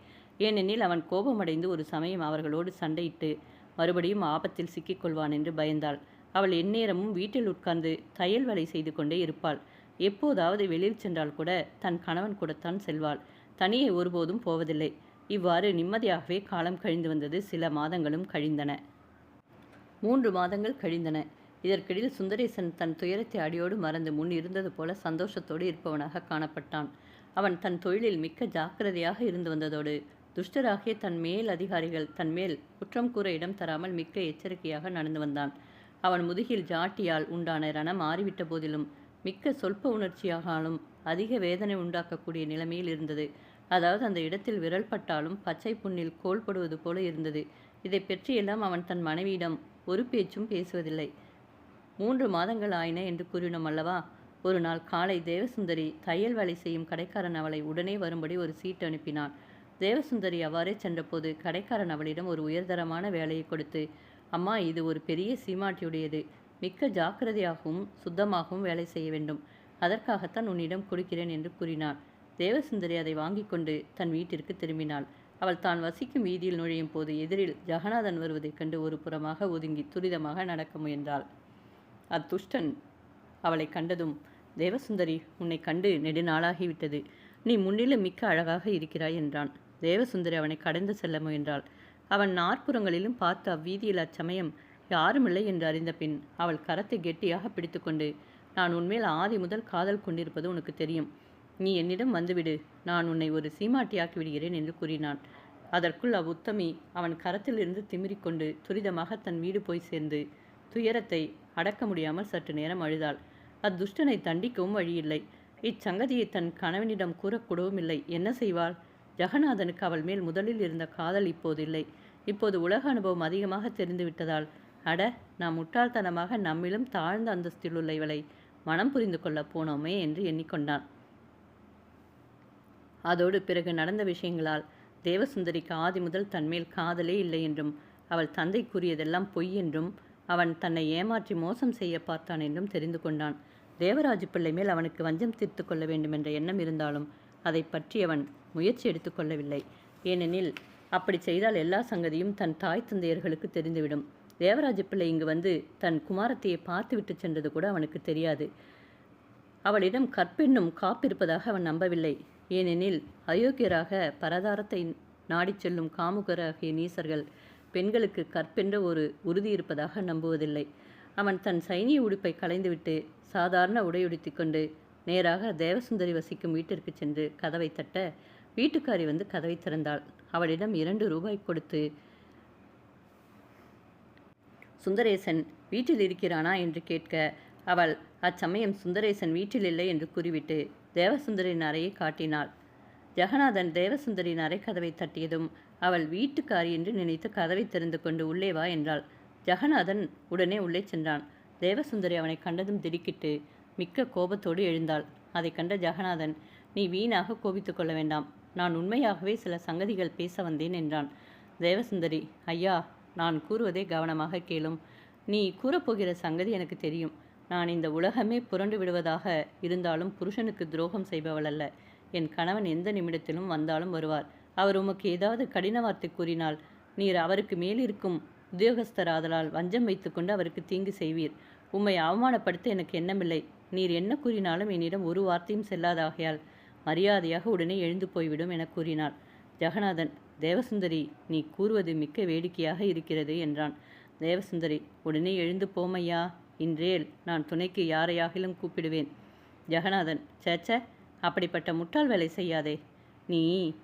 ஏனெனில் அவன் கோபமடைந்து ஒரு சமயம் அவர்களோடு சண்டையிட்டு மறுபடியும் ஆபத்தில் சிக்கிக்கொள்வான் என்று பயந்தாள். அவள் எந்நேரமும் வீட்டில் உட்கார்ந்து தையல் வேலை செய்து கொண்டே இருப்பாள். எப்போதாவது வெளியில் சென்றால் கூட தன் கணவன் கூடத்தான் செல்வாள். தனியே ஒருபோதும் போவதில்லை. இவ்வாறு நிம்மதியாகவே காலம் கழிந்து வந்தது. சில மாதங்களும் கழிந்தன. 3 மாதங்கள் கழிந்தன. இதற்கிடையில் சுந்தரேசன் தன் துயரத்தை அடியோடு மறந்து முன் இருந்தது போல சந்தோஷத்தோடு இருப்பவனாக காணப்பட்டான். அவன் தன் தொழிலில் மிக்க ஜாக்கிரதையாக இருந்து வந்ததோடு துஷ்டராகிய தன் மேல் அதிகாரிகள் தன் மேல் குற்றம் கூற இடம் தராமல் மிக்க எச்சரிக்கையாக நடந்து வந்தான். அவன் முதுகில் ஜாட்டியால் உண்டான ரணம் மாறிவிட்ட போதிலும் மிக்க சொல்ப உணர்ச்சியாகாலும் அதிக வேதனை உண்டாக்கக்கூடிய நிலைமையில் இருந்தது. அதாவது அந்த இடத்தில் விரல் பட்டாலும் பச்சை புண்ணில் கோல் படுவது போல இருந்தது. இதை பற்றியெல்லாம் அவன் தன் மனைவியிடம் ஒரு பேச்சும் பேசுவதில்லை. 3 மாதங்கள் ஆயின என்று கூறினோம் அல்லவா? ஒரு நாள் காலை தேவசுந்தரி தையல் வேலை செய்யும் கடைக்காரன் அவளை உடனே வரும்படி ஒரு சீட்டு அனுப்பினான். தேவசுந்தரி அவ்வாறே சென்றபோது கடைக்காரன் அவளிடம் ஒரு உயர்தரமான வேலையை கொடுத்து, அம்மா, இது ஒரு பெரிய சீமாட்டியுடையது. மிக்க ஜாக்கிரதையாகவும் சுத்தமாகவும் வேலை செய்ய வேண்டும். அதற்காகத்தான் உன்னிடம் கொடுக்கிறேன் என்று கூறினான். தேவசுந்தரி அதை வாங்கி கொண்டு தன் வீட்டிற்கு திரும்பினாள். அவள் தான் வசிக்கும் வீதியில் நுழையும் போது எதிரில் ஜெகநாதன் வருவதைக் கண்டு ஒரு புறமாக ஒதுங்கி துரிதமாக நடக்க முயன்றாள். அத்துஷ்டன் அவளை கண்டதும், தேவசுந்தரி, உன்னை கண்டு நெடுநாளாகிவிட்டது. நீ முன்னிலும் மிக்க அழகாக இருக்கிறாய் என்றான். தேவசுந்தரி அவனை கடந்து செல்ல முயன்றாள். அவன் 4 புறங்களிலும் பார்த்து அவ்வீதியில் அச்சமயம் யாருமில்லை என்று அறிந்த பின் அவள் கரத்தை கெட்டியாக பிடித்துக்கொண்டு, நான் உன்மேல் ஆதி முதல் காதல் கொண்டிருப்பது உனக்கு தெரியும். நீ என்னிடம் வந்துவிடு. நான் உன்னை ஒரு சீமாட்டியாக்கி விடுகிறேன் என்று கூறினான். அதற்குள் அவ்வுத்தமி அவன் கரத்திலிருந்து திமிரிக்கொண்டு துரிதமாக தன் வீடு போய் சேர்ந்து துயரத்தை அடக்க முடியாமல் சற்று நேரம் அழுதாள். அத்துஷ்டனை தண்டிக்கவும் வழியில்லை. இச்சங்கதியை தன் கணவனிடம் கூறக்கூடவும் இல்லை. என்ன செய்வாள்? ஜெகநாதனுக்கு அவள் மேல் முதலில் இருந்த காதல் இப்போது இல்லை. இப்போது உலக அனுபவம் அதிகமாக தெரிந்துவிட்டதால், அட, நாம் முட்டாள்தனமாக நம்மிலும் தாழ்ந்த அந்தஸ்திலுள்ள இவளை மனம் புரிந்து கொள்ளப் போனோமே என்று எண்ணிக்கொண்டான். அதோடு பிறகு நடந்த விஷயங்களால் தேவசுந்தரிக்கு ஆதி முதல் தன்மேல் காதலே இல்லை என்றும், அவள் தந்தை கூறியதெல்லாம் பொய் என்றும், அவன் தன்னை ஏமாற்றி மோசம் செய்ய பார்த்தான் என்றும் தெரிந்து கொண்டான். தேவராஜ பிள்ளை மேல் அவனுக்கு வஞ்சம் தீர்த்து கொள்ள வேண்டும் என்ற எண்ணம் இருந்தாலும் அதை பற்றி அவன் முயற்சி எடுத்துக்கொள்ளவில்லை. ஏனெனில் அப்படி செய்தால் எல்லா சங்கதியும் தன் தாய் தந்தையர்களுக்கு தெரிந்துவிடும். தேவராஜ பிள்ளை இங்கு வந்து தன் குமாரத்தையை பார்த்துவிட்டு சென்றது கூட அவனுக்கு தெரியாது. அவளிடம் கற்பெண்ணும் காப்பிருப்பதாக அவன் நம்பவில்லை. ஏனெனில் அயோக்கியராக பரதாரத்தை நாடிச் செல்லும் காமுகராகிய நீசர்கள் பெண்களுக்கு கற்பென்ற ஒரு உறுதி இருப்பதாக நம்புவதில்லை. அவன் தன் சைனிய உடுப்பை களைந்துவிட்டு சாதாரண உடையுடுத்தி கொண்டு நேராக தேவசுந்தரி வசிக்கும் வீட்டிற்கு சென்று கதவை தட்ட வீட்டுக்காரி வந்து கதவை திறந்தாள். அவளிடம் 2 ரூபாய் கொடுத்து, சுந்தரேசன் வீட்டில் இருக்கிறானா என்று கேட்க, அவள் அச்சமயம் சுந்தரேசன் வீட்டில் இல்லை என்று கூறிவிட்டு தேவசுந்தரின் அறையை காட்டினாள். ஜெகநாதன் தேவசுந்தரின் அறை கதவை தட்டியதும் அவள் வீட்டுக்காரி என்று நினைத்து கதவை திறந்து கொண்டு உள்ளே வா என்றாள். ஜெகநாதன் உடனே உள்ளே சென்றான். தேவசுந்தரி அவனை கண்டதும் திடுக்கிட்டு மிக்க கோபத்தோடு எழுந்தாள். அதை கண்ட ஜெகநாதன், நீ வீணாக கோபித்து கொள்ள வேண்டாம், நான் உண்மையாகவே சில சங்கதிகள் பேச வந்தேன் என்றான். தேவசுந்தரி, ஐயா, நான் கூறுவதை கவனமாக கேளும். நீ கூறப்போகிற சங்கதி எனக்கு தெரியும். நான் இந்த உலகமே புரண்டு விடுவதாக இருந்தாலும் புருஷனுக்கு துரோகம் செய்பவள் அல்ல. என் கணவன் எந்த நிமிடத்திலும் வந்தாலும் வருவார். அவர் உமக்கு ஏதாவது கடின வார்த்தை கூறினால் நீர் அவருக்கு மேலிருக்கும் உத்தியோகஸ்தராதலால் வஞ்சம் வைத்துக்கொண்டு அவருக்கு தீங்கு செய்வீர். உம்மை அவமானப்படுத்த எனக்கு எண்ணமில்லை. நீர் என்ன கூறினாலும் என்னிடம் ஒரு வார்த்தையும் செல்லாதாகையால் மரியாதையாக உடனே எழுந்து போய்விடும் என கூறினாள். ஜெகநாதன், தேவசுந்தரி, நீ கூறுவது மிக்க வேடிக்கையாக இருக்கிறது என்றான். தேவசுந்தரி, உடனே எழுந்து போமையா, இன்றேல் நான் துணைக்கு யாரையாகிலும் கூப்பிடுவேன். ஜெகநாதன், சேச்ச, அப்படிப்பட்ட முட்டாள் வேலை செய்யாதே. நீ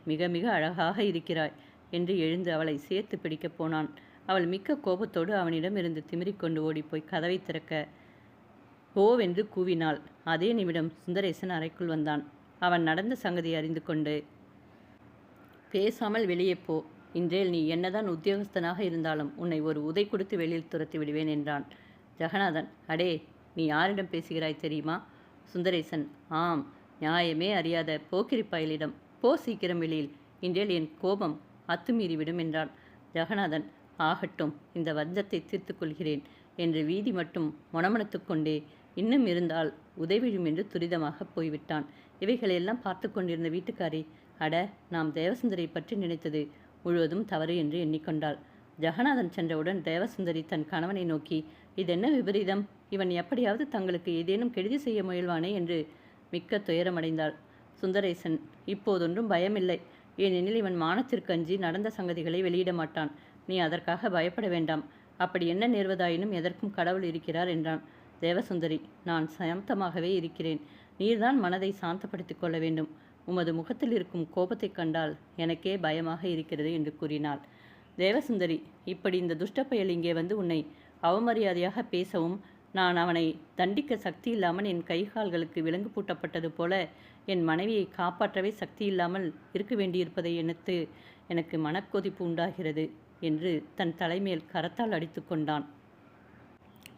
மிக மிக அழகாக இருக்கிறாய் என்று எழுந்து அவளை சேர்த்து பிடிக்கப் போனான். அவள் மிக்க கோபத்தோடு அவனிடமிருந்து திமிரிக்கொண்டு ஓடிப்போய் கதவை திறக்க ஓவென்று கூவினாள். அதே நிமிடம் சுந்தரேசன் அறைக்குள் வந்தான். அவன் நடந்த சங்கதியை அறிந்து கொண்டு, பேசாமல் வெளியே போ. இன்றேல் நீ என்னதான் உத்தியோகஸ்தனாக இருந்தாலும் உன்னை ஒரு உதை கொடுத்து வெளியில் துரத்தி விடுவேன் என்றான். ஜெகநாதன், அடே, நீ யாரிடம் பேசுகிறாய் தெரியுமா? சுந்தரேசன், ஆம், நியாயமே அறியாத போக்கிரி பயலிடம். போ சீக்கிரம் வெளியில், இன்றேல் என் கோபம் அத்துமீறிவிடும் என்றான். ஜெகநாதன், ஆகட்டும், இந்த வஞ்சத்தை தீர்த்து கொள்கிறேன் என்று வீதி மட்டும் மொணமணத்து கொண்டே இன்னும் இருந்தால் உதவிடும் என்று துரிதமாக போய்விட்டான். இவைகளெல்லாம் பார்த்து கொண்டிருந்த வீட்டுக்காரி, அட, நாம் தேவசுந்தரை பற்றி நினைத்தது முழுவதும் தவறு என்று எண்ணிக்கொண்டாள். ஜெகநாதன் சென்றவுடன் தேவசுந்தரி தன் கணவனை நோக்கி, இதென்ன விபரீதம், இவன் எப்படியாவது தங்களுக்கு ஏதேனும் கெடுதி செய்ய முயல்வானே என்று மிக்க துயரமடைந்தாள். சுந்தரேசன், இப்போதொன்றும் பயமில்லை, ஏனெனில் இவன் மானத்திற்கு அஞ்சி நடந்த சங்கதிகளை வெளியிட மாட்டான். நீ அதற்காக பயப்பட வேண்டாம். அப்படி என்ன நேர்வதாயினும் எதற்கும் கடவுள் இருக்கிறார் என்றான். தேவசுந்தரி, நான் சாந்தமாகவே இருக்கிறேன். நீர்தான் மனதை சாந்தப்படுத்திக் கொள்ள வேண்டும். உமது முகத்தில் இருக்கும் கோபத்தை கண்டால் எனக்கே பயமாக இருக்கிறது என்று கூறினாள். தேவசுந்தரி, இப்படி இந்த துஷ்டப்பயல் இங்கே வந்து உன்னை அவமரியாதையாக பேசவும், நான் அவனை தண்டிக்க சக்தி இல்லாமல் என் கைகால்களுக்கு விலங்கு பூட்டப்பட்டது போல என் மனைவியை காப்பாற்றவே சக்தி இல்லாமல் இருக்க வேண்டியிருப்பதை எண்ணத்து எனக்கு மனக்கொதிப்பு உண்டாகிறது என்று தன் தலைமேல் கரத்தால் அடித்து கொண்டான்.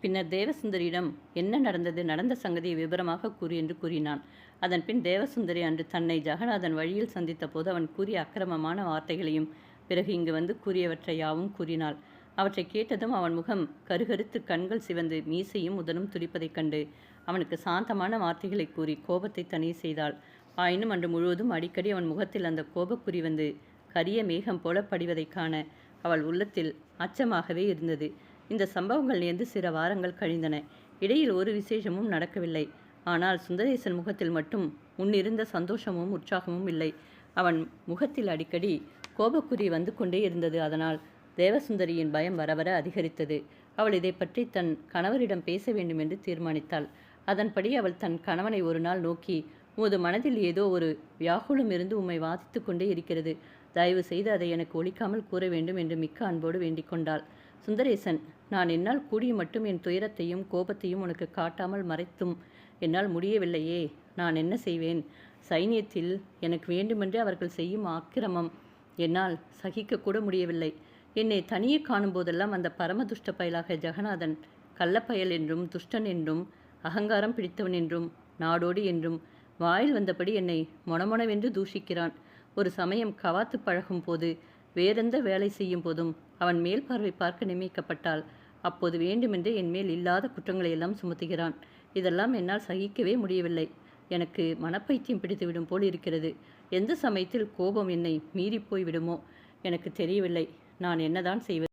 பின்னர் தேவசுந்தரியிடம் என்ன நடந்தது, நடந்த சங்கதியை விபரமாக கூறு என்று கூறினான். அதன் பின் தேவசுந்தரி அன்று தன்னை ஜெகநாதன் வழியில் சந்தித்த போது அவன் கூறிய அக்கிரமமான வார்த்தைகளையும் பிறகு இங்கு வந்து கூறியவற்றை யாவும் கூறினாள். அவற்றை கேட்டதும் அவன் முகம் கருகருத்து கண்கள் சிவந்து மீசையும் உதலும் துடிப்பதைக் கண்டு அவனுக்கு சாந்தமான வார்த்தைகளை கூறி கோபத்தை தனி செய்தாள். ஆயினும் அன்று முழுவதும் அடிக்கடி அவன் முகத்தில் அந்த கோபக்குறி வந்து கரிய மேகம் போல படிவதைக் காண அவள் உள்ளத்தில் அச்சமாகவே இருந்தது. இந்த சம்பவங்கள் நேர்ந்து சில வாரங்கள் கழிந்தன. இடையில் ஒரு விசேஷமும் நடக்கவில்லை. ஆனால் சுந்தரேசன் முகத்தில் மட்டும் முன்னிருந்த சந்தோஷமும் உற்சாகமும் இல்லை. அவன் முகத்தில் அடிக்கடி கோபக்குறி வந்து கொண்டே இருந்தது. அதனால் தேவசுந்தரியின் பயம் வர வர அதிகரித்தது. அவள் இதை பற்றி தன் கணவரிடம் பேச வேண்டும் என்று தீர்மானித்தாள். அதன்படி அவள் தன் கணவனை ஒரு நாள் நோக்கி, உமது மனதில் ஏதோ ஒரு வியாகுலம் இருந்து உம்மை வாதித்து கொண்டே இருக்கிறது. தயவு செய்து அதை எனக்கு ஒழிக்காமல் கூற வேண்டும் என்று மிக்க அன்போடு வேண்டிக் கொண்டாள். சுந்தரேசன், நான் என்னால் கூடிய மட்டும் என் துயரத்தையும் கோபத்தையும் உனக்கு காட்டாமல் மறைத்தும் என்னால் முடியவில்லையே. நான் என்ன செய்வேன்? சைனியத்தில் எனக்கு வேண்டுமென்றே அவர்கள் செய்யும் ஆக்கிரமம் என்னால் சகிக்கக்கூட முடியவில்லை. என்னை தனியே காணும் போதெல்லாம் அந்த பரமதுஷ்ட பயலாக ஜெகநாதன் கள்ளப்பயல் என்றும் துஷ்டன் என்றும் அகங்காரம் பிடித்தவன் என்றும் நாடோடி என்றும் வாயில் வந்தபடி என்னை மொணமொணவென்று தூஷிக்கிறான். ஒரு சமயம் கவாத்து பழகும் போது வேறெந்த வேலை செய்யும் போதும் அவன் மேல் பார்வை பார்க்க நியமிக்கப்பட்டால் அப்போது வேண்டுமென்றே என் மேல் இல்லாத குற்றங்களை எல்லாம் சுமத்துகிறான். இதெல்லாம் என்னால் சகிக்கவே முடியவில்லை. எனக்கு மனப்பைத்தியம் பிடித்துவிடும் போல் இருக்கிறது. எந்த சமயத்தில் கோபம் என்னை மீறிப்போய் விடுமோ எனக்கு தெரியவில்லை. நான் என்னதான் செய்வது?